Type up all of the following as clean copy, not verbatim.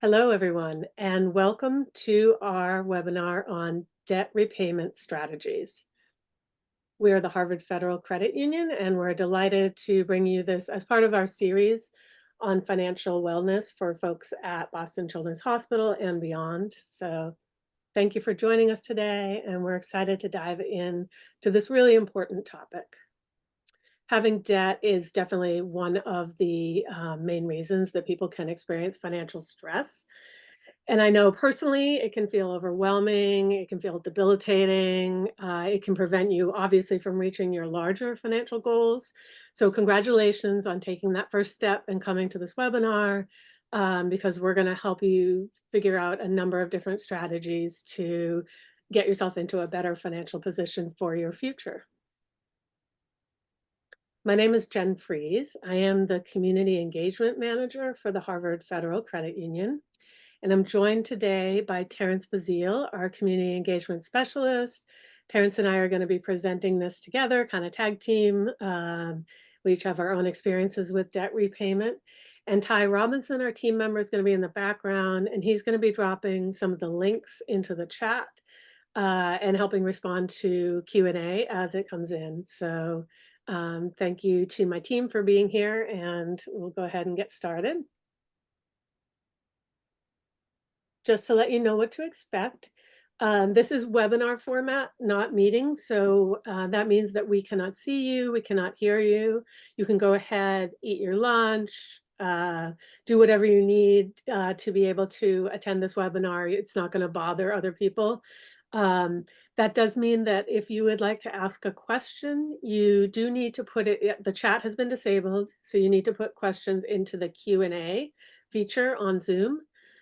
Hello, everyone, and welcome to our webinar on debt repayment strategies. We are the Harvard Federal Credit Union, and we're delighted to bring you this as part of our series on financial wellness for folks at Boston Children's Hospital and beyond. So thank you for joining us today, and we're excited to dive in to this really important topic. Having debt is definitely one of the main reasons that people can experience financial stress. And I know personally, it can feel overwhelming, it can feel debilitating, it can prevent you, obviously, from reaching your larger financial goals. So congratulations on taking that first step and coming to this webinar, because we're gonna help you figure out a number of different strategies to get yourself into a better financial position for your future. My name is Jen Fries. I am the Community Engagement Manager for the Harvard Federal Credit Union. And I'm joined today by Terrence Bazile, our Community Engagement Specialist. Terrence and I are going to be presenting this together, kind of tag team. We each have our own experiences with debt repayment. And Ty Robinson, our team member, is going to be in the background, and he's going to be dropping some of the links into the chat and helping respond to Q&A as it comes in. So thank you to my team for being here, and we'll go ahead and get started. Just to let you know what to expect. This is webinar format, not meeting. So that means that we cannot see you, we cannot hear you. You can go ahead, eat your lunch, do whatever you need to be able to attend this webinar. It's not going to bother other people. That does mean that if you would like to ask a question, you do need to put it, the chat has been disabled, so you need to put questions into the Q&A feature on Zoom.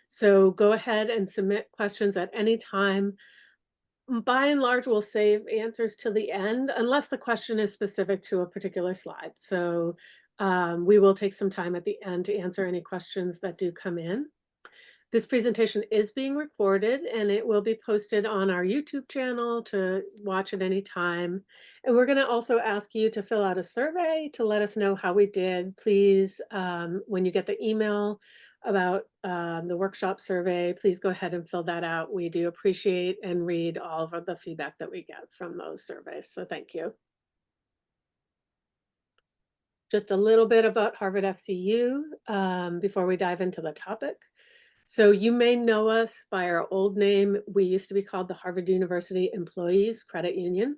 So go ahead and submit questions at any time. By and large, we'll save answers to the end unless the question is specific to a particular slide. So we will take some time at the end to answer any questions that do come in. This presentation is being recorded and it will be posted on our YouTube channel to watch at any time. And we're going to also ask you to fill out a survey to let us know how we did. Please, when you get the email about the workshop survey, please go ahead and fill that out. We do appreciate and read all of the feedback that we get from those surveys. So thank you. Just a little bit about Harvard FCU before we dive into the topic. So you may know us by our old name. We used to be called the Harvard University Employees Credit Union.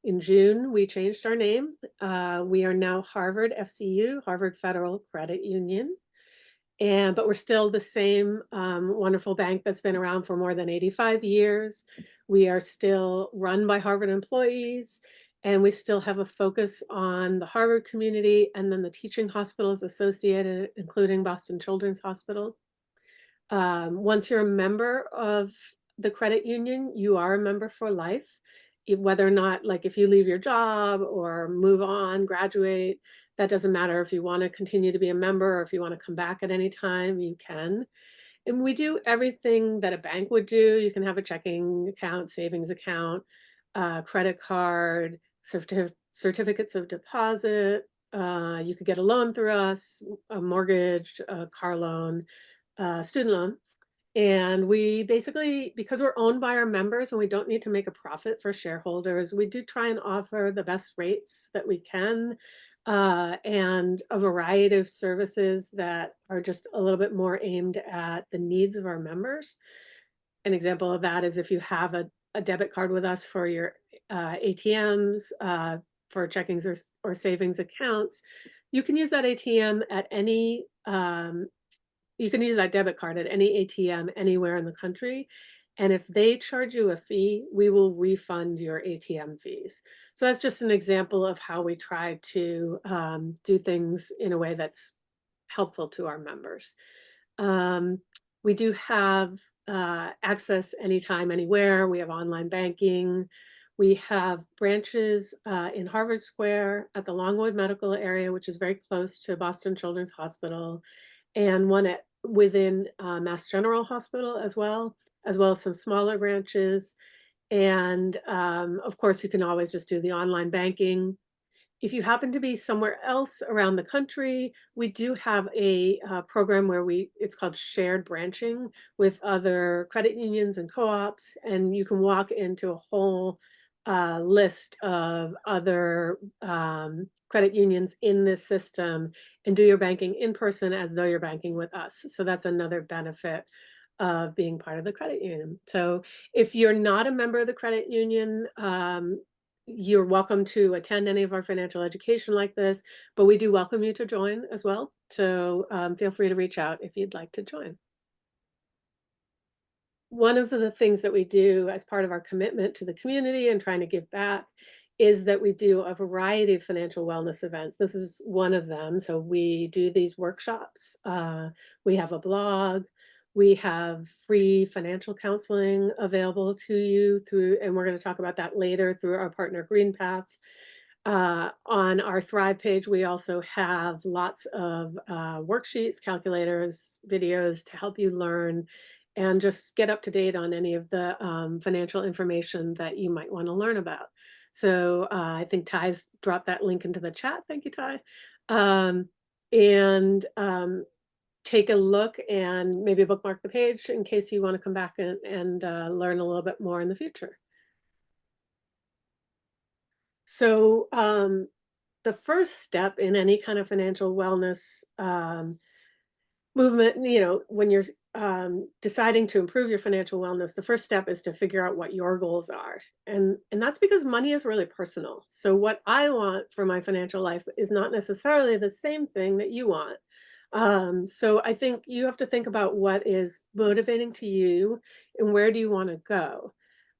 In June, we changed our name. We are now Harvard FCU, Harvard Federal Credit Union. But we're still the same wonderful bank that's been around for more than 85 years. We are still run by Harvard employees, and we still have a focus on the Harvard community and then the teaching hospitals associated, including Boston Children's Hospital. Once you're a member of the credit union, you are a member for life. Whether or not, like if you leave your job or move on, graduate, that doesn't matter. If you want to continue to be a member or if you want to come back at any time, you can. And we do everything that a bank would do. You can have a checking account, savings account, credit card, certificates of deposit. You could get a loan through us, a mortgage, a car loan, student loan. And we basically, because we're owned by our members and we don't need to make a profit for shareholders, we do try and offer the best rates that we can and a variety of services that are just a little bit more aimed at the needs of our members. An example of that is if you have a debit card with us for your ATMs, for checkings or savings accounts, you can use that ATM at any you can use that debit card at any ATM anywhere in the country. And if they charge you a fee, we will refund your ATM fees. So that's just an example of how we try to do things in a way that's helpful to our members. We do have access anytime, anywhere. We have online banking. We have branches in Harvard Square at the Longwood Medical area, which is very close to Boston Children's Hospital, and one within Mass General Hospital as well as some smaller branches. And of course, you can always just do the online banking. If you happen to be somewhere else around the country, we do have a program where it's called shared branching with other credit unions and co-ops, and you can walk into a whole list of other credit unions in this system and do your banking in person as though you're banking with us. So that's another benefit of being part of the credit union. So if you're not a member of the credit union, you're welcome to attend any of our financial education like this, but we do welcome you to join as well. So feel free to reach out if you'd like to join. One of the things that we do as part of our commitment to the community and trying to give back is that we do a variety of financial wellness events. This is one of them. So we do these workshops. We have a blog. We have free financial counseling available to you through, and we're going to talk about that later through our partner GreenPath. On our Thrive page, we also have lots of worksheets, calculators, videos to help you learn and just get up to date on any of the financial information that you might want to learn about. So I think Ty's dropped that link into the chat. Thank you, Ty. And take a look and maybe bookmark the page in case you want to come back and learn a little bit more in the future. So the first step in any kind of financial wellness movement, when you're deciding to improve your financial wellness, the first step is to figure out what your goals are. And that's because money is really personal. So what I want for my financial life is not necessarily the same thing that you want. So I think you have to think about what is motivating to you and where do you want to go.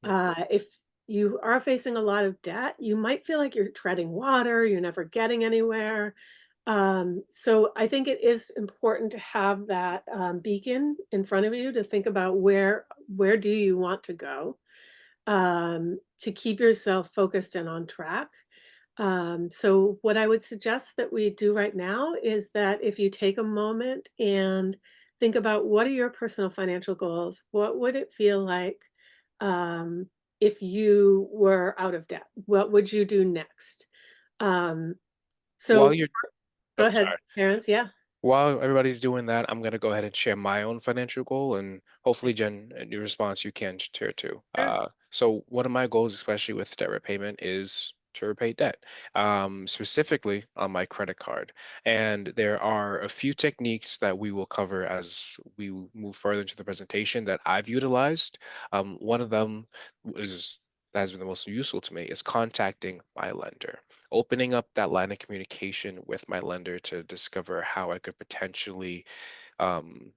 If you are facing a lot of debt, you might feel like you're treading water, you're never getting anywhere. So I think it is important to have that beacon in front of you to think about where do you want to go, to keep yourself focused and on track. So what I would suggest that we do right now is that if you take a moment and think about what are your personal financial goals, what would it feel like um, if you were out of debt? What would you do next? Um, While so you're go oh, ahead, sorry. parents. Yeah. While everybody's doing that, I'm gonna go ahead and share my own financial goal, and hopefully, Jen, in your response, you can share too. Sure. So one of my goals, especially with debt repayment, is to repay debt, specifically on my credit card. And there are a few techniques that we will cover as we move further into the presentation that I've utilized. One of them is that has been the most useful to me is contacting my lender, opening up that line of communication with my lender to discover how I could potentially um,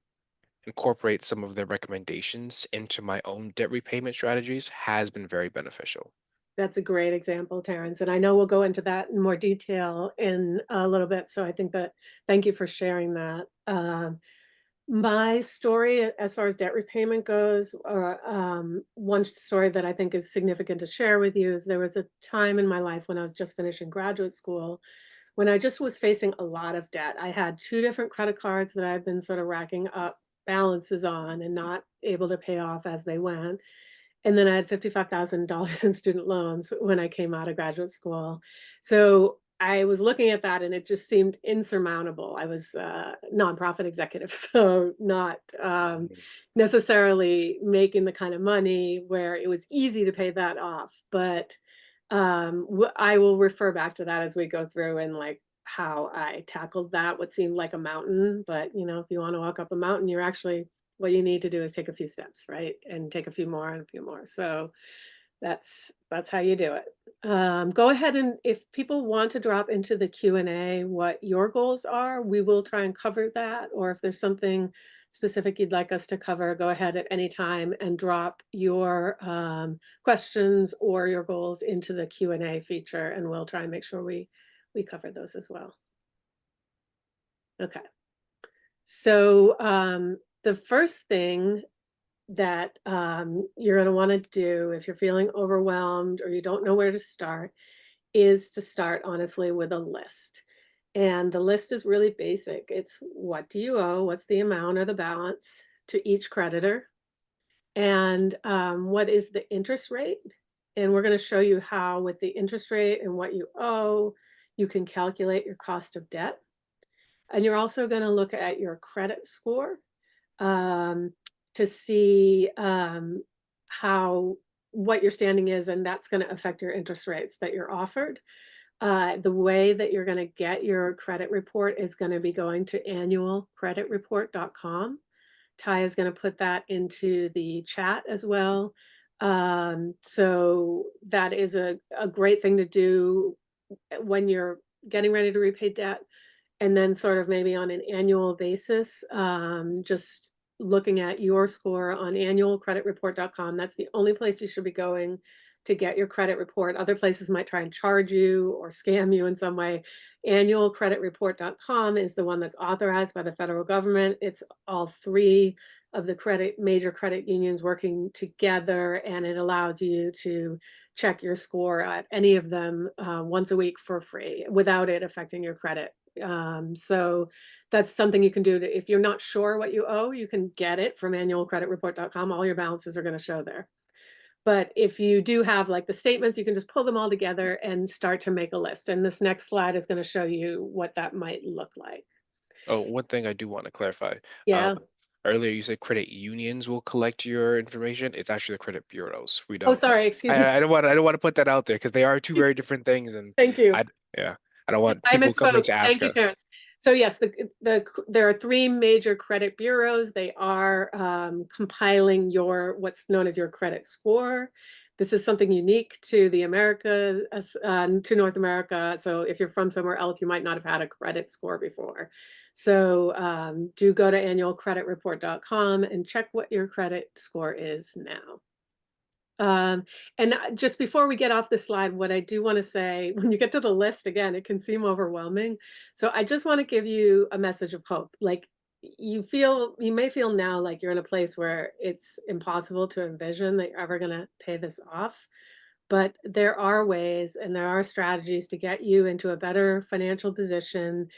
incorporate some of their recommendations into my own debt repayment strategies has been very beneficial. That's a great example, Terrence. And I know we'll go into that in more detail in a little bit. So I think that thank you for sharing that. My story as far as debt repayment goes, or one story that I think is significant to share with you is there was a time in my life when I was just finishing graduate school when I just was facing a lot of debt. I had two different credit cards that I've been sort of racking up balances on and not able to pay off as they went. And then I had $55,000 in student loans when I came out of graduate school. So I was looking at that and it just seemed insurmountable. I was a nonprofit executive, so not Mhm. necessarily making the kind of money where it was easy to pay that off. But I will refer back to that as we go through and like how I tackled that, what seemed like a mountain. But if you want to walk up a mountain, you're actually what you need to do is take a few steps, right? And take a few more and a few more. So that's how you do it. Go ahead and if people want to drop into the Q&A what your goals are, we will try and cover that. Or if there's something specific you'd like us to cover, go ahead at any time and drop your questions or your goals into the Q&A feature, and we'll try and make sure we cover those as well. Okay. So the first thing that you're going to want to do if you're feeling overwhelmed or you don't know where to start is to start honestly with a list. And the list is really basic. It's what do you owe? What's the amount or the balance to each creditor? And what is the interest rate? And we're going to show you how, with the interest rate and what you owe, you can calculate your cost of debt. And you're also going to look at your credit score um, to see how what your standing is, and that's going to affect your interest rates that you're offered. The way that you're going to get your credit report is going to be going to annualcreditreport.com. Ty is going to put that into the chat as well. So that is a great thing to do when you're getting ready to repay debt, and then sort of maybe on an annual basis, just looking at your score on annualcreditreport.com. That's the only place you should be going to get your credit report. Other places might try and charge you or scam you in some way. Annualcreditreport.com is the one that's authorized by the federal government. It's all three of the major credit unions working together, and it allows you to check your score at any of them once a week for free without it affecting your credit. So that's something you can do if you're not sure what you owe, you can get it from annualcreditreport.com. All your balances are going to show there. But if you do have like the statements, you can just pull them all together and start to make a list. And this next slide is going to show you what that might look like. Oh, one thing I do want to clarify. Um, Yeah. Earlier you said credit unions will collect your information. It's actually the credit bureaus. We Oh, don't. sorry. Excuse me. I don't want to put that out there because they are two very different things, and Thank you. I yeah, I don't want I people coming misspoke. to ask Thank you, us. Terrence. So yes, there are three major credit bureaus. They are compiling what's known as your credit score. This is something unique to to North America. So if you're from somewhere else, you might not have had a credit score before. So do go to annualcreditreport.com and check what your credit score is now. And just before we get off the slide, what I do want to say, when you get to the list again, it can seem overwhelming. So I just want to give you a message of hope. Like you may feel now like you're in a place where it's impossible to envision that you're ever going to pay this off. But there are ways and there are strategies to get you into a better financial position.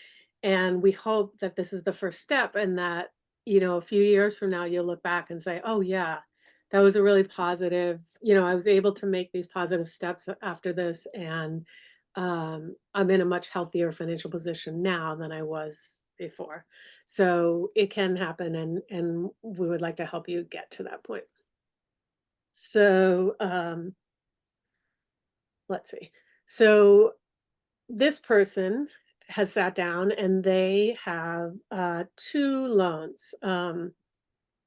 And we hope that this is the first step, and that, a few years from now, you'll look back and say, oh, yeah, that was a really positive, I was able to make these positive steps after this. And I'm in a much healthier financial position now than I was before. So it can happen, and we would like to help you get to that point. So let's see. So this person has sat down and they have two loans.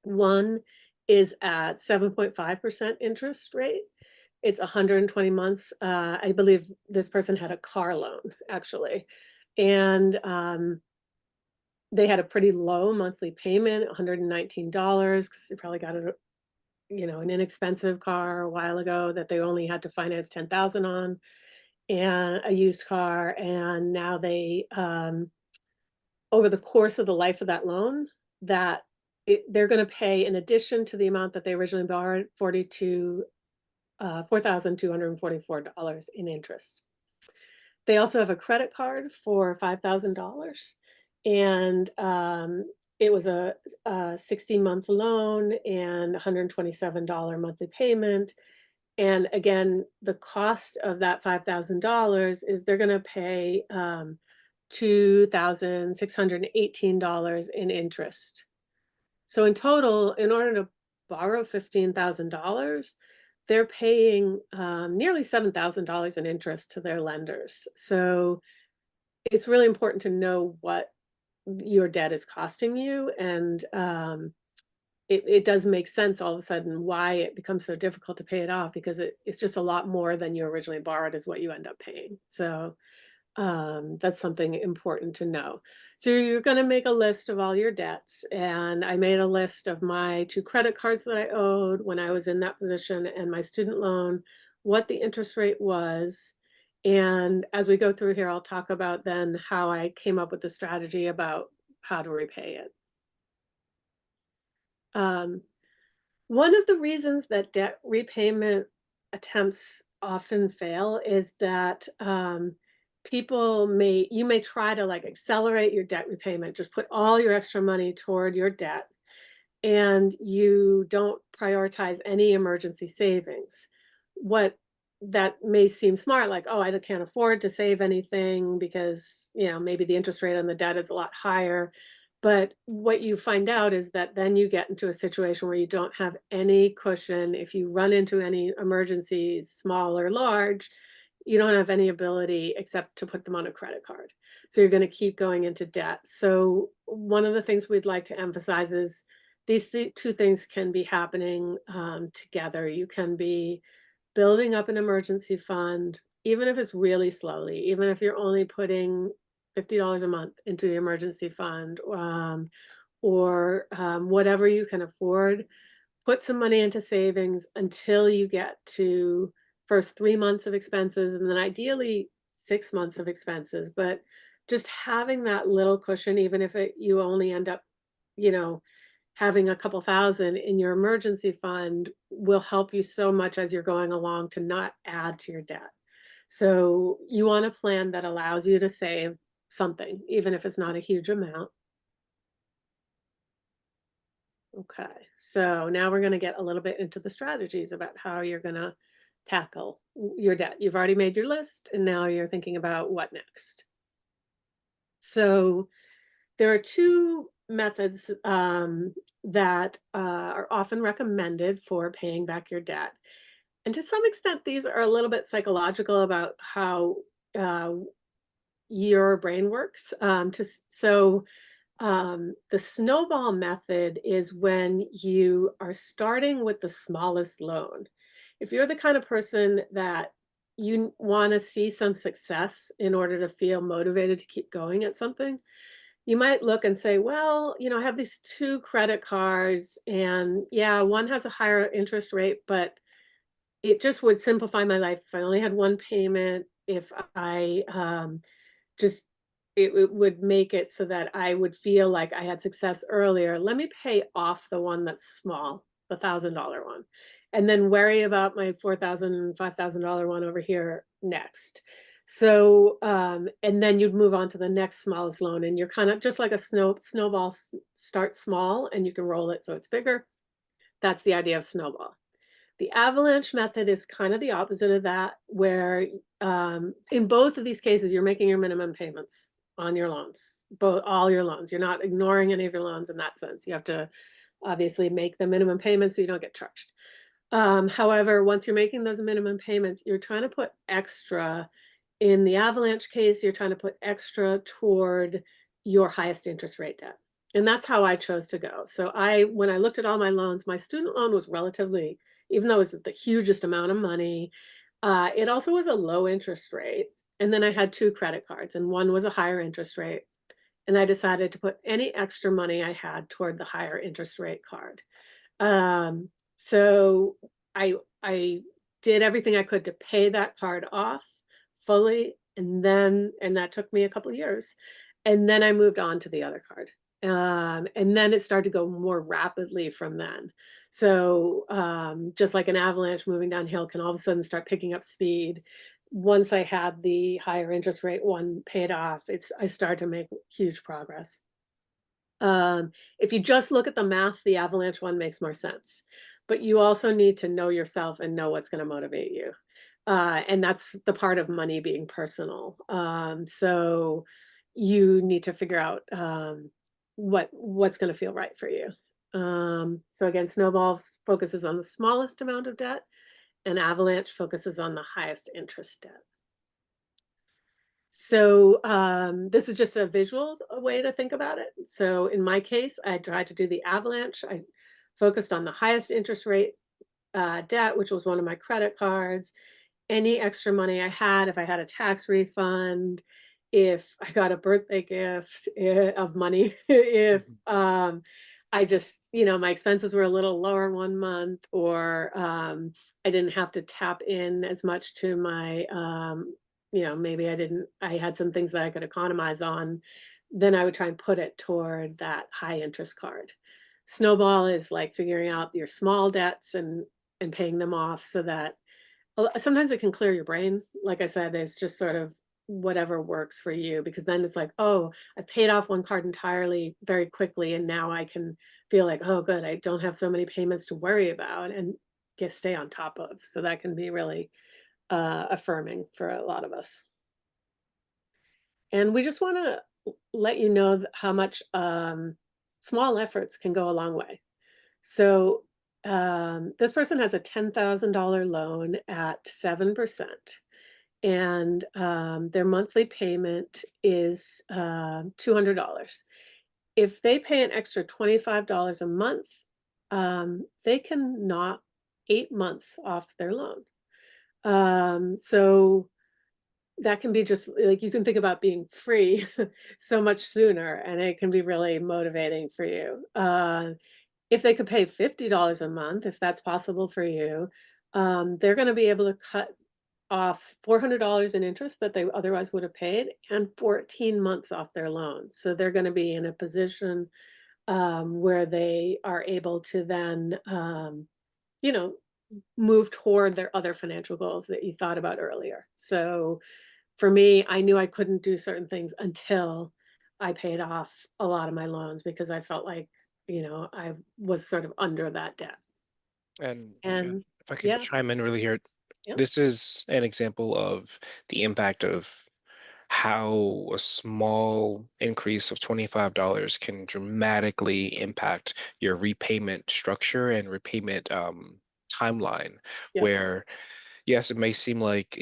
One is at 7.5% interest rate. It's 120 months. I believe this person had a car loan, actually. And they had a pretty low monthly payment, $119, because they probably got an inexpensive car a while ago that they only had to finance 10,000 on, and a used car. And now they, over the course of the life of that loan, they're going to pay, in addition to the amount that they originally borrowed, $4,244 in interest. They also have a credit card for $5,000, and it was a 60-month loan and $127 monthly payment. And again, the cost of that $5,000 is they're going to pay $2,618 in interest. So in total, in order to borrow $15,000, they're paying nearly $7,000 in interest to their lenders. So it's really important to know what your debt is costing you. And it does make sense all of a sudden why it becomes so difficult to pay it off, because it's just a lot more than you originally borrowed is what you end up paying. So that's something important to know. So you're going to make a list of all your debts. And I made a list of my two credit cards that I owed when I was in that position, and my student loan, what the interest rate was. And as we go through here, I'll talk about then how I came up with the strategy about how to repay it. One of the reasons that debt repayment attempts often fail is that you may try to like accelerate your debt repayment, just put all your extra money toward your debt, and you don't prioritize any emergency savings. What that may seem smart, like, oh, I can't afford to save anything because, maybe the interest rate on the debt is a lot higher. But what you find out is that then you get into a situation where you don't have any cushion. If you run into any emergencies, small or large, you don't have any ability except to put them on a credit card. So you're going to keep going into debt. So one of the things we'd like to emphasize is these two things can be happening together. You can be building up an emergency fund, even if it's really slowly, even if you're only putting $50 a month into the emergency fund, or whatever you can afford, put some money into savings until you get to first 3 months of expenses and then ideally 6 months of expenses. But just having that little cushion, even if you only end up, you know, having a couple thousand in your emergency fund will help you so much as you're going along to not add to your debt. So you want a plan that allows you to save something, even if it's not a huge amount. Okay, so now we're going to get a little bit into the strategies about how you're going to tackle your debt. You've already made your list, and now you're thinking about what next. So there are two methods that are often recommended for paying back your debt. And to some extent, these are a little bit psychological about how uh, your brain works. The snowball method is when you are starting with the smallest loan. If you're the kind of person that you want to see some success in order to feel motivated to keep going at something, you might look and say, well, I have these two credit cards, and yeah, one has a higher interest rate, but it just would simplify my life if I only had one payment. If I just it would make it so that I would feel like I had success earlier. Let me pay off the one that's small, the $1,000 one, and then worry about my $4,000, $5,000 one over here next. So, and then you'd move on to the next smallest loan, and you're kind of just like a snowball. Start small, and you can roll it so it's bigger. That's the idea of snowball. The avalanche method is kind of the opposite of that, where in both of these cases, you're making your minimum payments on your loans, all your loans. You're not ignoring any of your loans in that sense. You have to obviously make the minimum payments so you don't get charged. However, once you're making those minimum payments, you're trying to put extra. In the avalanche case, you're trying to put extra toward your highest interest rate debt. And that's how I chose to go. So when I looked at all my loans, my student loan was relatively, even though it was the hugest amount of money, it also was a low interest rate. And then I had two credit cards, and one was a higher interest rate. And I decided to put any extra money I had toward the higher interest rate card. So I did everything I could to pay that card off fully, and that took me a couple of years. And then I moved on to the other card. And then it started to go more rapidly from then. So just like an avalanche moving downhill can all of a sudden start picking up speed. Once I had the higher interest rate one paid off, I started to make huge progress. If you just look at the math, the avalanche one makes more sense. But you also need to know yourself and know what's going to motivate you. And that's the part of money being personal. So you need to figure out what's going to feel right for you. So again, snowball focuses on the smallest amount of debt, and avalanche focuses on the highest interest debt. So this is just a visual way to think about it. So in my case, I tried to do the avalanche. I focused on the highest interest rate debt, which was one of my credit cards. Any extra money I had, if I had a tax refund, if I got a birthday gift of money, if I just, my expenses were a little lower one month, or I didn't have to tap in as much to my, maybe I had some things that I could economize on, then I would try and put it toward that high interest card. Snowball is like figuring out your small debts and paying them off so that sometimes it can clear your brain. Like I said, it's just sort of whatever works for you, because then it's like, oh, I paid off one card entirely very quickly, and now I can feel like, oh, good, I don't have so many payments to worry about and stay on top of. So that can be really affirming for a lot of us. And we just want to let you know how much small efforts can go a long way. So this person has a $10,000 loan at 7%, and their monthly payment is $200. If they pay an extra $25 a month, they can knock 8 months off their loan. So that can be just like you can think about being free so much sooner, and it can be really motivating for you. If they could pay $50 a month, if that's possible for you, they're going to be able to cut off $400 in interest that they otherwise would have paid and 14 months off their loan. So they're going to be in a position where they are able to then, you know, move toward their other financial goals that you thought about earlier. So for me, I knew I couldn't do certain things until I paid off a lot of my loans because I felt like, I was sort of under that debt. And Jen, And if I could yeah, chime in really here, yeah, this is an example of the impact of how a small increase of $25 can dramatically impact your repayment structure and repayment timeline, yeah, where yes, it may seem like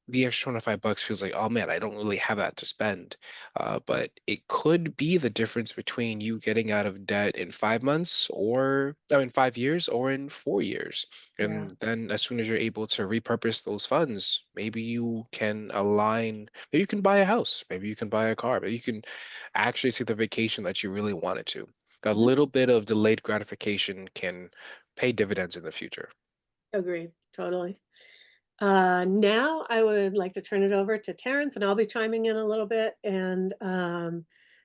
the extra $25 feels like, oh man, I don't really have that to spend. But it could be the difference between you getting out of debt in 5 months or no, in 5 years or in 4 years. yeah. And then as soon as you're able to repurpose those funds, maybe you can align, maybe you can buy a house, maybe you can buy a car, maybe you can actually take the vacation that you really wanted to. That Mhm. little bit of delayed gratification can pay dividends in the future. Agreed, totally. Now I would like to turn it over to Terrence, and I'll be chiming in a little bit. And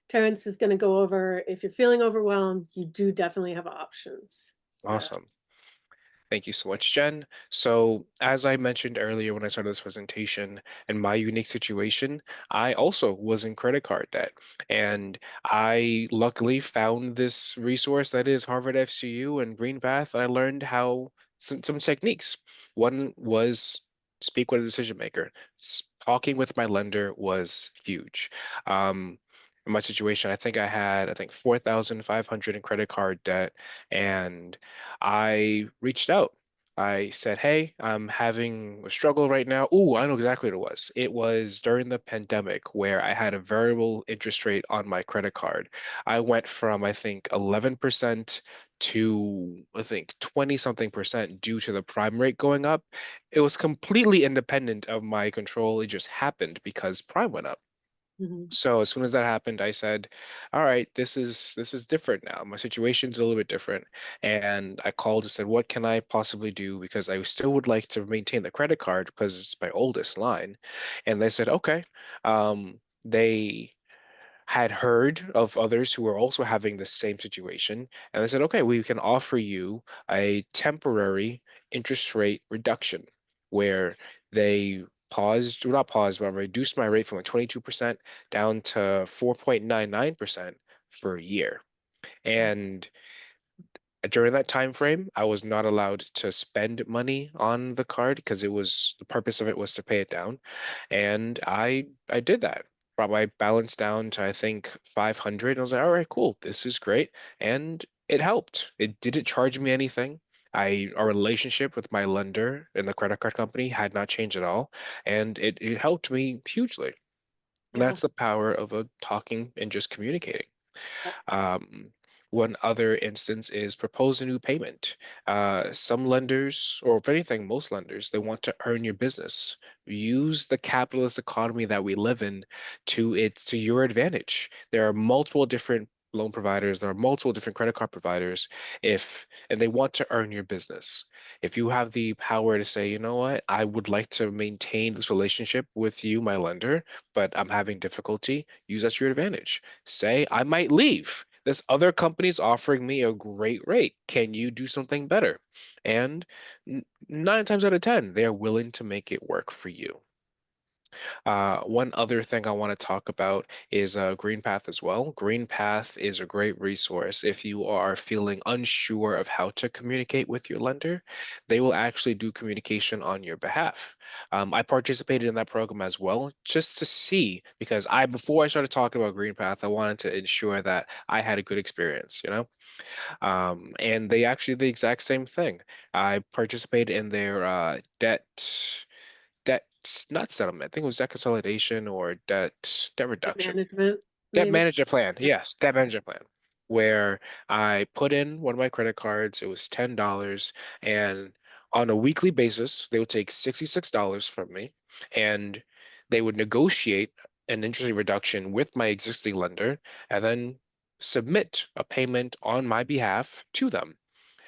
Terrence is going to go over if you're feeling overwhelmed, you do definitely have options. So, Awesome. Thank you so much, Jen. So, as I mentioned earlier when I started this presentation, in my unique situation, I also was in credit card debt. And I luckily found this resource that is Harvard FCU and Green Path. And I learned how some techniques. One was speak with a decision maker. Talking with my lender was huge. Um, in my situation, I think 4,500 in credit card debt, and I reached out. I said, "Hey, I'm having a struggle right now." Ooh, I know exactly what it was. It was during the pandemic where I had a variable interest rate on my credit card. I went from, I think, 11% to, I think, 20 something percent due to the prime rate going up. It was completely independent of my control. It just happened because prime went up. mhm, So as soon as that happened, I said, "All right, this is different now. My situation's a little bit different." And I called and said, "What can I possibly do? Because I still would like to maintain the credit card because it's my oldest line." And they said, "Okay." They had heard of others who were also having the same situation. And they said, okay, we can offer you a temporary interest rate reduction where they paused, well, not paused, but reduced my rate from like 22% down to 4.99% for a year. mm, And during that time frame, I was not allowed to spend money on the card because it was the purpose of it was to pay it down, and I did that. Brought my balance down to I think 500. And I was like, all right, cool, this is great, and it helped. It didn't charge me anything. Our relationship with my lender and the credit card company had not changed at all, and it helped me hugely. And yeah, that's the power of a talking and just communicating. yep, Um, One other instance is propose a new payment. Some lenders, or if anything, most lenders, they want to earn your business. Use the capitalist economy that we live in to your advantage. There are multiple different loan providers, there are multiple different credit card providers, if and they want to earn your business. If you have the power to say, you know what, I would like to maintain this relationship with you, my lender, but I'm having difficulty, use that to your advantage. Say, I might leave. This other company's offering me a great rate. Can you do something better? And 9 times out of 10, they're willing to make it work for you. One other thing I want to talk about is GreenPath as well. GreenPath is a great resource if you are feeling unsure of how to communicate with your lender. They will actually do communication on your behalf. I participated in that program as well, just to see, because before I started talking about GreenPath, I wanted to ensure that I had a good experience, you know? And they actually did the exact same thing. I participated in their debt not settlement. I think it was debt consolidation or debt Debt reduction. management, Debt maybe. management plan. Yes, debt management plan. Where I put in one of my credit cards, it was $10, and on a weekly basis, they would take $66 from me, and they would negotiate an interest rate reduction with my existing lender, and then submit a payment on my behalf to them.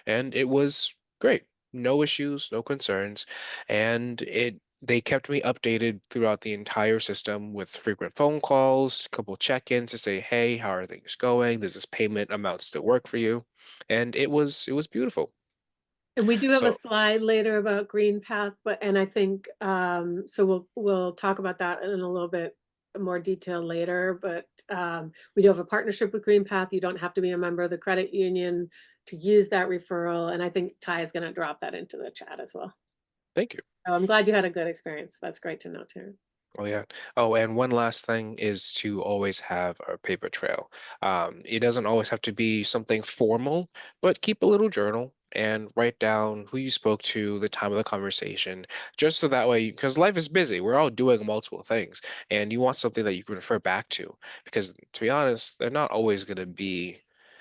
And it was great. No issues, no concerns, and it they kept me updated throughout the entire system with frequent phone calls, a couple check-ins to say, "Hey, how are things going? Does this payment amount still work for you?" And it was beautiful. And we do have a So slide later about Green Path, and I think, so we'll talk about that in a little bit more detail later, but, we do have a partnership with Green Path. You don't have to be a member of the credit union to use that referral, and I think Ty is gonna drop that into the chat as well. thank you. So I'm glad you had a good experience. That's great to know, too. Oh yeah. Oh, and one last thing is to always have a paper trail. It doesn't always have to be something formal, but keep a little journal and write down who you spoke to, the time of the conversation, just so that way, because life is busy. We're all doing multiple things, and you want something that you can refer back to. Because to be honest, they're not always going to be,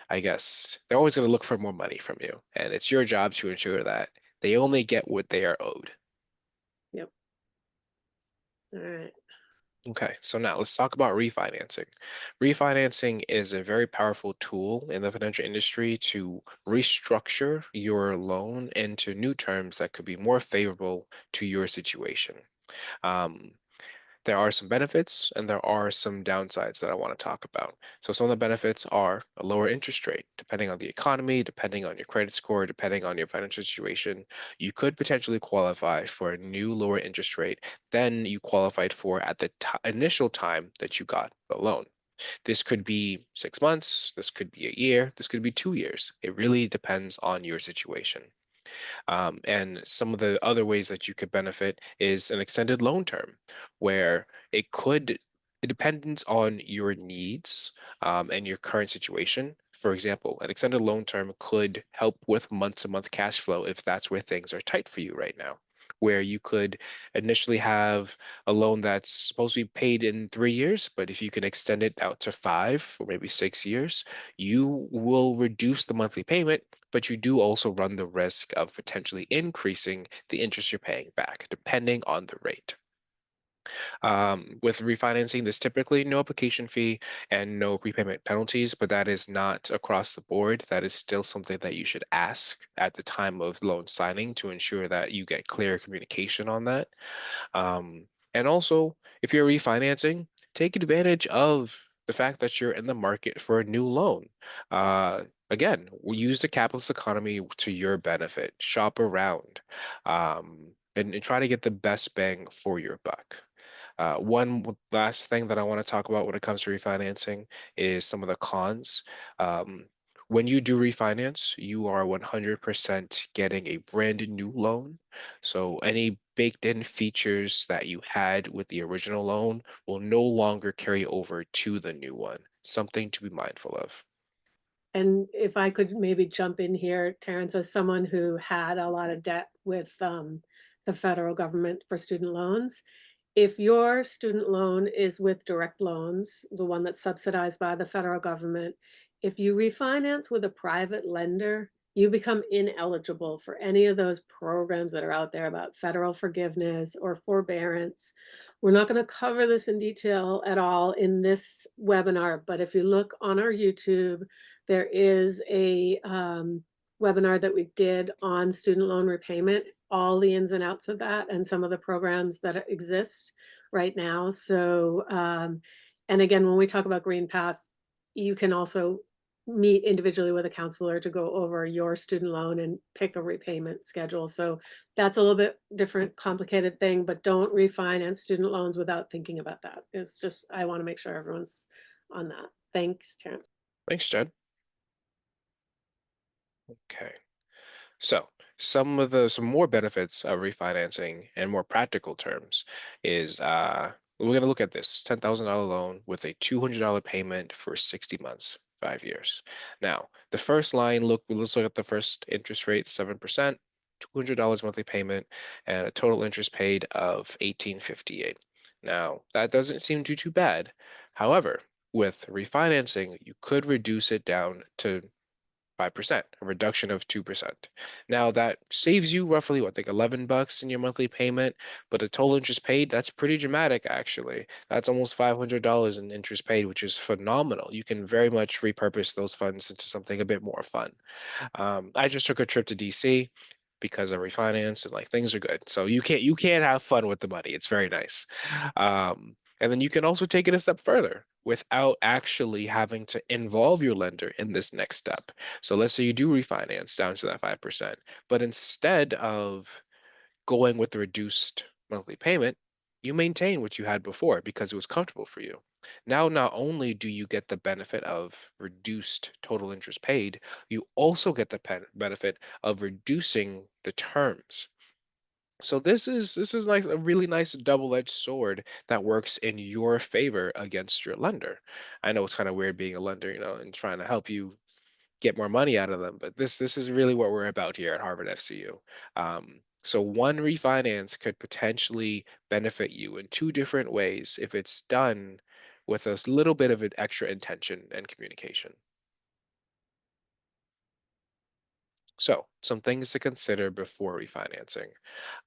I guess, they're always going to look for more money from you, and it's your job to ensure that they only get what they are owed. Yep. All right. Okay, so now let's talk about refinancing. Refinancing is a very powerful tool in the financial industry to restructure your loan into new terms that could be more favorable to your situation. Um, there are some benefits and there are some downsides that I want to talk about. So some of the benefits are a lower interest rate, depending on the economy, depending on your credit score, depending on your financial situation. You could potentially qualify for a new lower interest rate than you qualified for at the initial time that you got the loan. This could be 6 months, this could be a year, this could be 2 years. It really depends on your situation. And some of the other ways that you could benefit is an extended loan term, where it depends on your needs and your current situation. For example, an extended loan term could help with month-to-month cash flow if that's where things are tight for you right now, where you could initially have a loan that's supposed to be paid in 3 years, but if you can extend it out to 5 or maybe 6 years, you will reduce the monthly payment, but you do also run the risk of potentially increasing the interest you're paying back, depending on the rate. With refinancing, there's typically no application fee and no prepayment penalties, but that is not across the board. That is still something that you should ask at the time of loan signing to ensure that you get clear communication on that. And also, if you're refinancing, take advantage of the fact that you're in the market for a new loan. Again, we use the capitalist economy to your benefit. Shop around, and try to get the best bang for your buck. One last thing that I want to talk about when it comes to refinancing is some of the cons. Um, when you do refinance, you are 100% getting a brand new loan. So any baked in features that you had with the original loan will no longer carry over to the new one. Something to be mindful of. And if I could maybe jump in here, Terrence, as someone who had a lot of debt with the federal government for student loans, if your student loan is with direct loans, the one that's subsidized by the federal government, if you refinance with a private lender, you become ineligible for any of those programs that are out there about federal forgiveness or forbearance. We're not going to cover this in detail at all in this webinar, but if you look on our YouTube, there is a webinar that we did on student loan repayment, all the ins and outs of that, and some of the programs that exist right now. So, and again, when we talk about Green Path, you can also meet individually with a counselor to go over your student loan and pick a repayment schedule. So that's a little bit different, complicated thing, but don't refinance student loans without thinking about that. It's just, I want to make sure everyone's on that. Thanks, Terrence. Thanks, Jen. Okay. So some more benefits of refinancing and more practical terms is we're going to look at this $10,000 loan with a $200 payment for 60 months, 5 years. Now, the first line, let's look at the first interest rate, 7%, $200 monthly payment, and a total interest paid of 1858. Now, that doesn't seem too bad. However, with refinancing, you could reduce it down to 5%, a reduction of 2%. Now that saves you roughly what, like $11 in your monthly payment, but the total interest paid, that's pretty dramatic actually. That's almost $500 in interest paid, which is phenomenal. You can very much repurpose those funds into something a bit more fun. I just took a trip to DC because I refinanced and like things are good. So you can't have fun with the money. It's very nice. And then you can also take it a step further without actually having to involve your lender in this next step. So let's say you do refinance down to that 5%, but instead of going with the reduced monthly payment, you maintain what you had before because it was comfortable for you. Now, not only do you get the benefit of reduced total interest paid, you also get the benefit of reducing the terms. So this is like a really nice double-edged sword that works in your favor against your lender. I know it's kind of weird being a lender, and trying to help you get more money out of them. But this is really what we're about here at Harvard FCU. So one refinance could potentially benefit you in two different ways if it's done with a little bit of an extra intention and communication. So some things to consider before refinancing.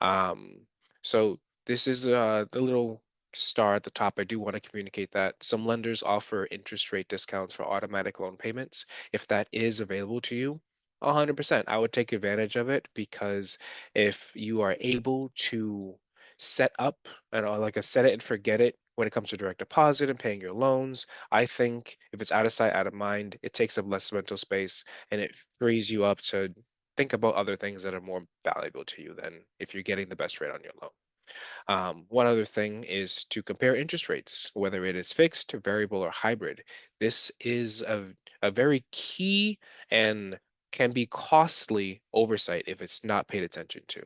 Um, so this is the little star at the top. I do want to communicate that some lenders offer interest rate discounts for automatic loan payments. If that is available to you, 100%, I would take advantage of it because if you are able to set up and like a set it and forget it when it comes to direct deposit and paying your loans, I think if it's out of sight, out of mind, it takes up less mental space and it frees you up to think about other things that are more valuable to you than if you're getting the best rate on your loan. One other thing is to compare interest rates, whether it is fixed, variable, or hybrid. This is a very key and can be costly oversight if it's not paid attention to,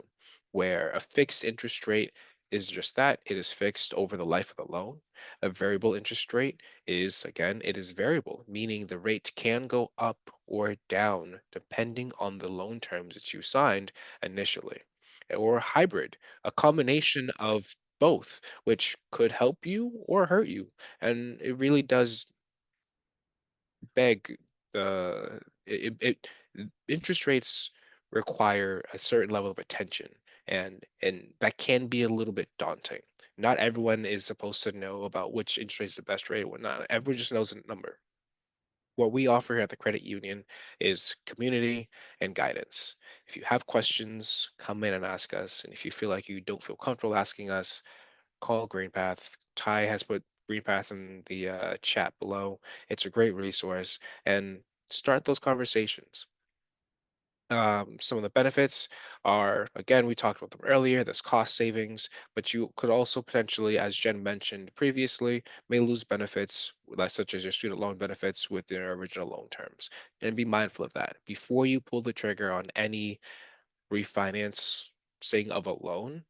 where a fixed interest rate is just that, it is fixed over the life of the loan. A variable interest rate is, again, it is variable, meaning the rate can go up or down depending on the loan terms that you signed initially. Or hybrid, a combination of both, which could help you or hurt you. And it really does beg interest rates require a certain level of attention, and that can be a little bit daunting. Not everyone is supposed to know about which interest rate is the best rate or whatnot. Everyone just knows a number. What we offer here at the credit union is community and guidance. If you have questions, come in and ask us. And if you feel like you don't feel comfortable asking us, call GreenPath. Ty has put GreenPath in the chat below. It's a great resource and start those conversations. Some of the benefits are, again, we talked about them earlier, there's cost savings, but you could also potentially, as Jen mentioned previously, may lose benefits, such as your student loan benefits with your original loan terms. And be mindful of that. Before you pull the trigger on any refinancing of a loan,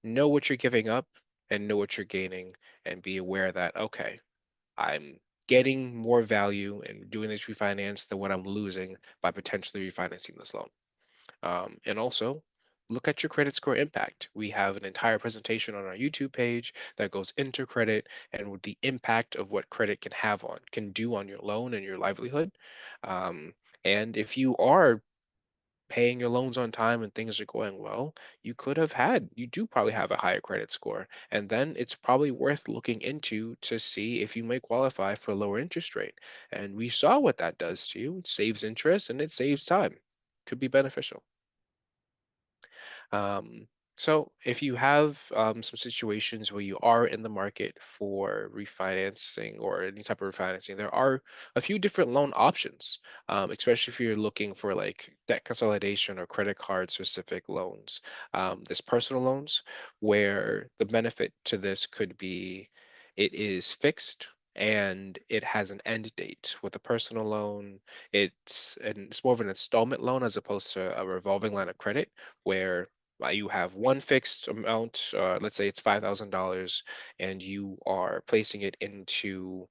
know what you're giving up and know what you're gaining, and be aware that, okay, I'm getting more value in doing this refinance than what I'm losing by potentially refinancing this loan. And also, look at your credit score impact. We have an entire presentation on our YouTube page that goes into credit and with the impact of what credit can do on your loan and your livelihood. Um, and if you are paying your loans on time and things are going well, you do probably have a higher credit score. And then it's probably worth looking into to see if you may qualify for a lower interest rate. And we saw what that does to you. It saves interest and it saves time. Could be beneficial. Um, So, if you have some situations where you are in the market for refinancing or any type of refinancing, there are a few different loan options, especially if you're looking for like debt consolidation or credit card specific loans. There's personal loans where the benefit to this could be it is fixed and it has an end date. With a personal loan, it's more of an installment loan as opposed to a revolving line of credit where you have one fixed amount, let's say it's $5,000, and you are placing it into,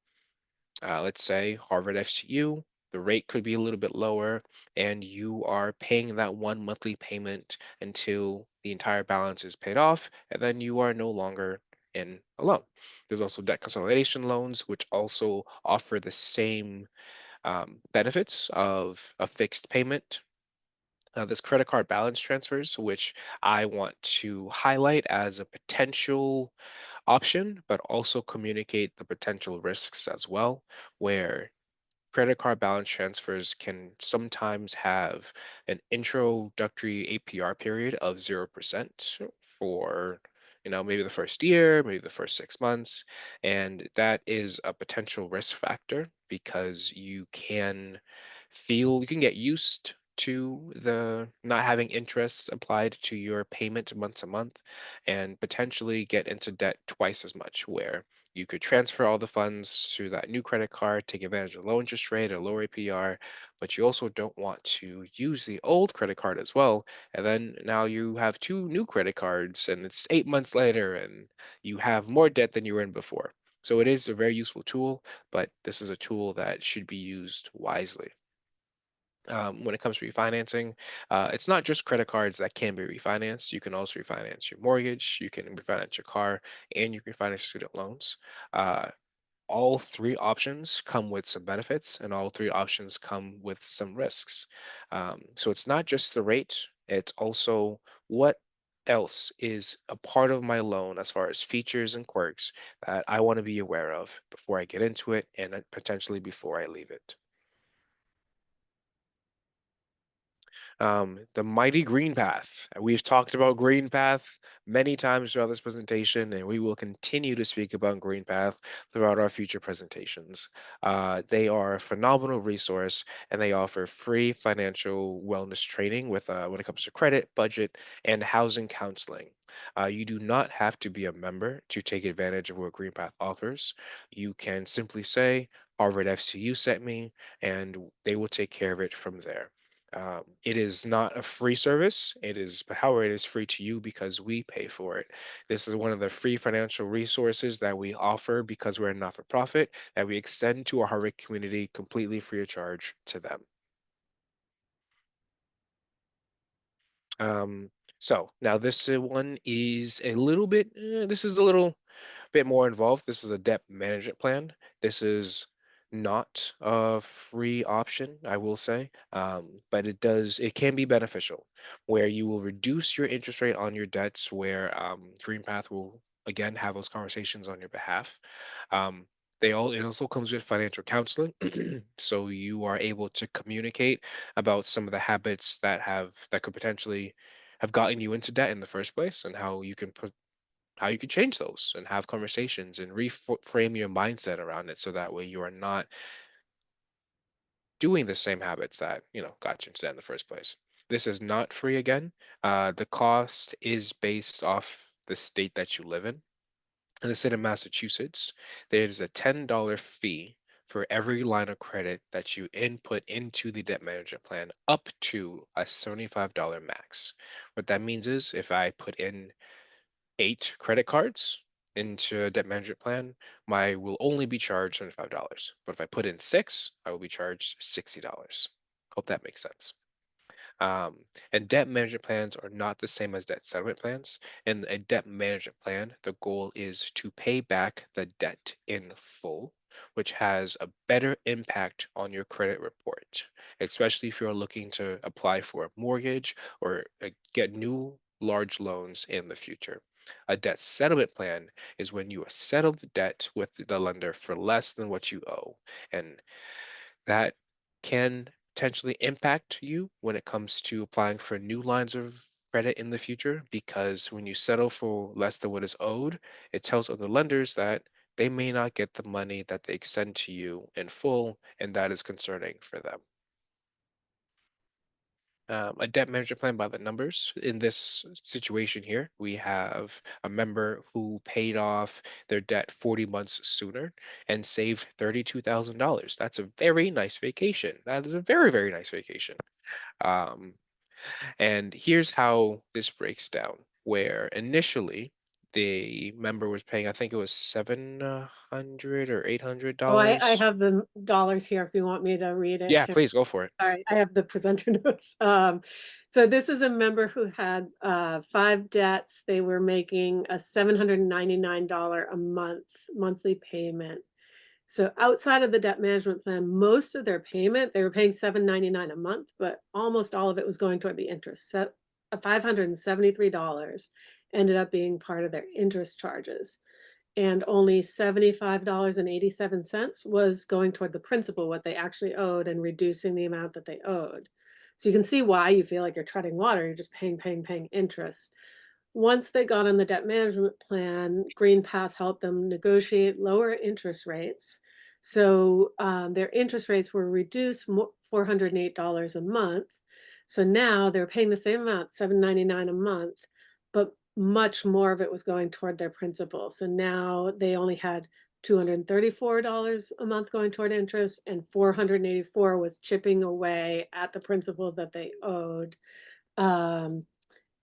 let's say, Harvard FCU. The rate could be a little bit lower, and you are paying that one monthly payment until the entire balance is paid off, and then you are no longer in a loan. There's also debt consolidation loans, which also offer the same benefits of a fixed payment. This credit card balance transfers, which I want to highlight as a potential option, but also communicate the potential risks as well, where credit card balance transfers can sometimes have an introductory APR period of 0% for maybe the first year, maybe the first 6 months. And that is a potential risk factor because you can get used to the not having interest applied to your payment month to month and potentially get into debt twice as much, where you could transfer all the funds to that new credit card, take advantage of low interest rate or lower APR, but you also don't want to use the old credit card as well. And then now you have two new credit cards and it's 8 months later and you have more debt than you were in before. So it is a very useful tool, but this is a tool that should be used wisely. When it comes to refinancing, it's not just credit cards that can be refinanced. You can also refinance your mortgage, you can refinance your car, and you can refinance student loans. Uh, all three options come with some benefits, and all three options come with some risks. So it's not just the rate, it's also what else is a part of my loan as far as features and quirks that I want to be aware of before I get into it and potentially before I leave it. The mighty green path. We've talked about green path many times throughout this presentation, and we will continue to speak about green path throughout our future presentations. They are a phenomenal resource, and they offer free financial wellness training with when it comes to credit, budget, and housing counseling. You do not have to be a member to take advantage of what Green Path offers. You can simply say, Harvard FCU sent me, and they will take care of it from there. It is not a free service. However, it is free to you because we pay for it. This is one of the free financial resources that we offer because we're a not-for-profit that we extend to our Harvard community completely free of charge to them. Um, so now one is a little bit, this is a little bit more involved. This is a debt management plan. This is not a free option, I will say, but it can be beneficial where you will reduce your interest rate on your debts, where GreenPath will again have those conversations on your behalf. Um, it also comes with financial counseling, so you are able to communicate about some of the habits that could potentially have gotten you into debt in the first place and how you can change those and have conversations and reframe your mindset around it so that way you are not doing the same habits that got you into that in the first place. This is not free again. The cost is based off the state that you live in. In the state of Massachusetts, there's a $10 fee for every line of credit that you input into the debt management plan up to a $75 max. What that means is if I put in 8 credit cards into a debt management plan, my will only be charged $75. But if I put in six, I will be charged $60. Hope that makes sense. And debt management plans are not the same as debt settlement plans. In a debt management plan, the goal is to pay back the debt in full, which has a better impact on your credit report, especially if you're looking to apply for a mortgage or get new large loans in the future. A debt settlement plan is when you settle the debt with the lender for less than what you owe. And that can potentially impact you when it comes to applying for new lines of credit in the future because when you settle for less than what is owed, it tells other lenders that they may not get the money that they extend to you in full, and that is concerning for them. A debt management plan by the numbers. In this situation here, we have a member who paid off their debt 40 months sooner and saved $32,000. That's a very nice vacation. That is a very, very nice vacation. Um, and here's how this breaks down, where initially the member was paying, I think it was 700 or Oh, I $800. have the dollars here if you want me to read it Yeah, too. please go for it. Sorry, I have the presenter notes. So this is a member who had 5 debts. They were making a $799 a month monthly payment. So outside of the debt management plan, most of their payment, they were paying $799 a month, but almost all of it was going toward the interest. So $573 ended up being part of their interest charges, and only $75.87 was going toward the principal, what they actually owed, and reducing the amount that they owed. So you can see why you feel like you're treading water. You're just paying interest. Once they got on the debt management plan, GreenPath helped them negotiate lower interest rates. So their interest rates were reduced $408 a month. So now they're paying the same amount, $799 a month, but much more of it was going toward their principal. So now they only had $234 a month going toward interest, and 484 was chipping away at the principal that they owed. Um,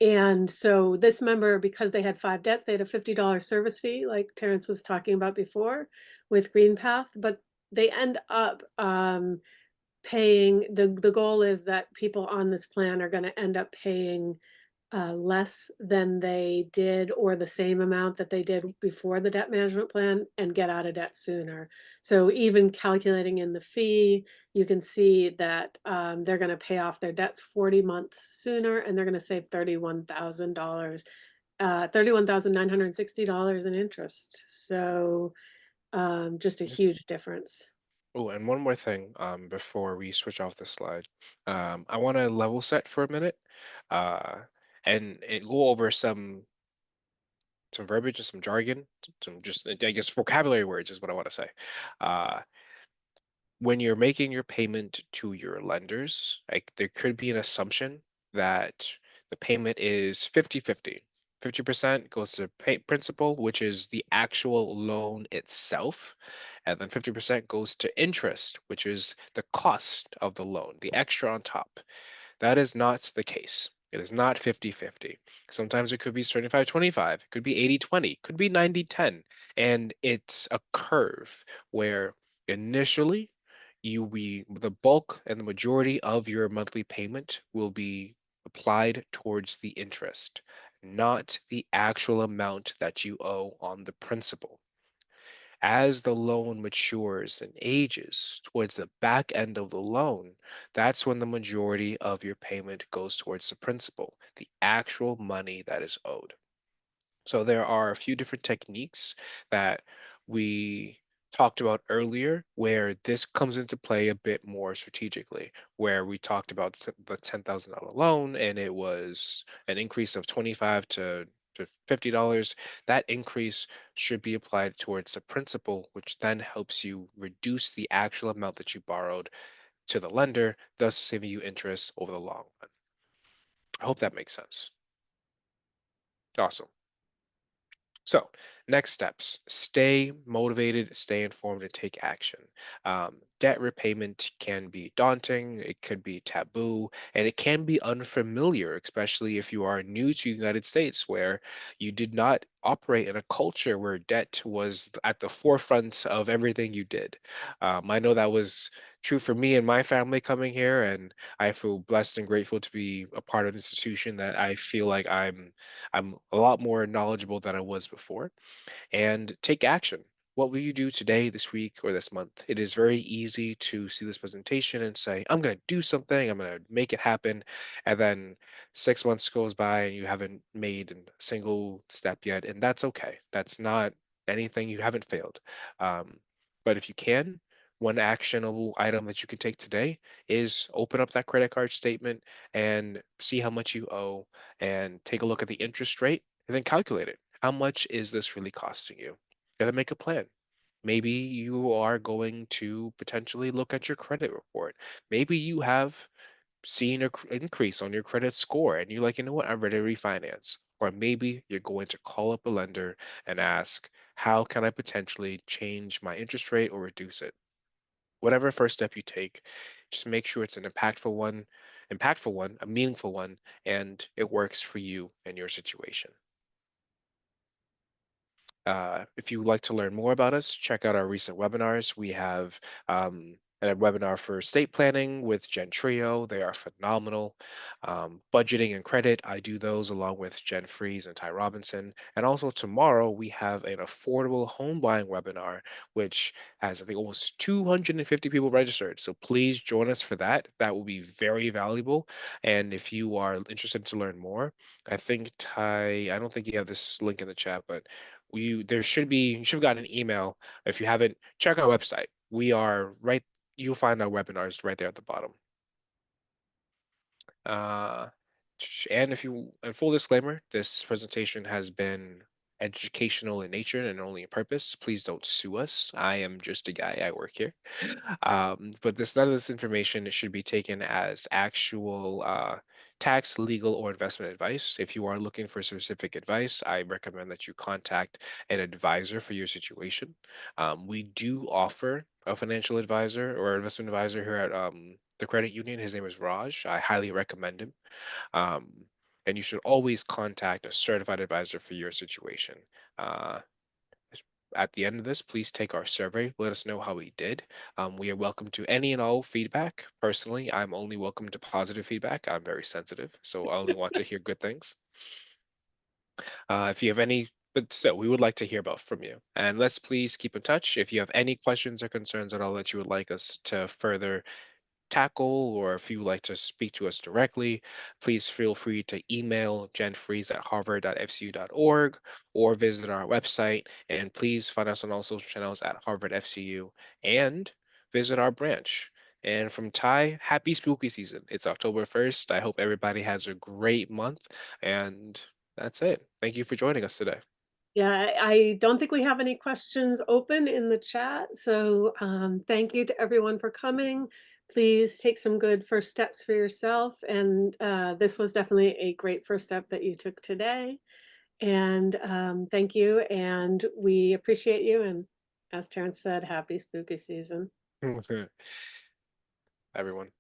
and so this member, because they had 5 debts, they had a $50 service fee, like Terrence was talking about before with GreenPath, but they end up paying, the goal is that people on this plan are going to end up paying less than they did, or the same amount that they did before the debt management plan, and get out of debt sooner. So even calculating in the fee, you can see that they're going to pay off their debts 40 months sooner, and they're going to save $31,000, $31,960 in interest. So just a huge difference. Oh, and one more thing, before we switch off the slide. I want to level set for a minute, uh, and go over some verbiage and some jargon, some just I guess vocabulary words is what I want to say. Uh, when you're making your payment to your lenders, like there could be an assumption that the payment is 50-50. 50% goes to pay principal, which is the actual loan itself, and then 50% goes to interest, which is the cost of the loan, the extra on top. That is not the case. It is not 50-50. Sometimes it could be 75-25, it could be 80-20, could be 90-10. And it's a curve where initially the bulk and the majority of your monthly payment will be applied towards the interest, not the actual amount that you owe on the principal. As the loan matures and ages towards the back end of the loan, that's when the majority of your payment goes towards the principal, the actual money that is owed. So there are a few different techniques that we talked about earlier where this comes into play a bit more strategically, where we talked about the $10,000 loan and it was an increase of 25 to $50. That increase should be applied towards the principal, which then helps you reduce the actual amount that you borrowed to the lender, thus saving you interest over the long run. I hope that makes sense. Awesome. So, next steps: stay motivated, stay informed, and take action. Debt repayment can be daunting, it could be taboo, and it can be unfamiliar, especially if you are new to the United States, where you did not operate in a culture where debt was at the forefront of everything you did. I know that was true for me and my family coming here, and I feel blessed and grateful to be a part of an institution that I feel like I'm a lot more knowledgeable than I was before. And take action. What will you do today, this week, or this month? It is very easy to see this presentation and say, I'm going to do something, I'm going to make it happen. And then 6 months goes by and you haven't made a single step yet. And that's okay. That's not anything, you haven't failed. Um, but if you can, one actionable item that you can take today is open up that credit card statement and see how much you owe and take a look at the interest rate and then calculate it. How much is this really costing you? And then make a plan. Maybe you are going to potentially look at your credit report. Maybe you have seen an increase on your credit score and you're like, you know what, I'm ready to refinance. Or maybe you're going to call up a lender and ask, how can I potentially change my interest rate or reduce it? Whatever first step you take, just make sure it's an impactful one, a meaningful one, and it works for you and your situation. If you would like to learn more about us, check out our recent webinars. We have a webinar for estate planning with Jen Trio. They are phenomenal. Budgeting and credit, I do those along with Jen Fries and Ty Robinson. And also tomorrow, we have an affordable home buying webinar, which has, I think, almost 250 people registered. So please join us for that. That will be very valuable. And if you are interested to learn more, I think Ty, I don't think you have this link in the chat, but you should have gotten an email. If you haven't, check our website. We are right, you'll find our webinars right there at the bottom. uh and if you, and full disclaimer, this presentation has been educational in nature and only in purpose. Please don't sue us. I am just a guy. I work here. But this, none of this information should be taken as actual tax, legal, or investment advice. If you are looking for specific advice, I recommend that you contact an advisor for your situation. We do offer a financial advisor or investment advisor here at the credit union. His name is Raj. I highly recommend him. Um, and you should always contact a certified advisor for your situation. Uh, at the end of this, please take our survey. Let us know how we did. We are welcome to any and all feedback. Personally, I'm only welcome to positive feedback. I'm very sensitive, so I only want to hear good things. If you have any, but still, we would like to hear about from you. And let's please keep in touch. If you have any questions or concerns at all that you would like us to further tackle, or if you would like to speak to us directly, please feel free to email jenfries@harvard.fcu.org or visit our website. And please find us on all social channels at Harvard FCU and visit our branch. And from Ty, happy spooky season. It's October 1st. I hope everybody has a great month. And that's it. Thank you for joining us today. Yeah, I don't think we have any questions open in the chat. So thank you to everyone for coming. Please take some good first steps for yourself. And this was definitely a great first step that you took today. And thank you. And we appreciate you. And as Terrence said, happy spooky season. Everyone.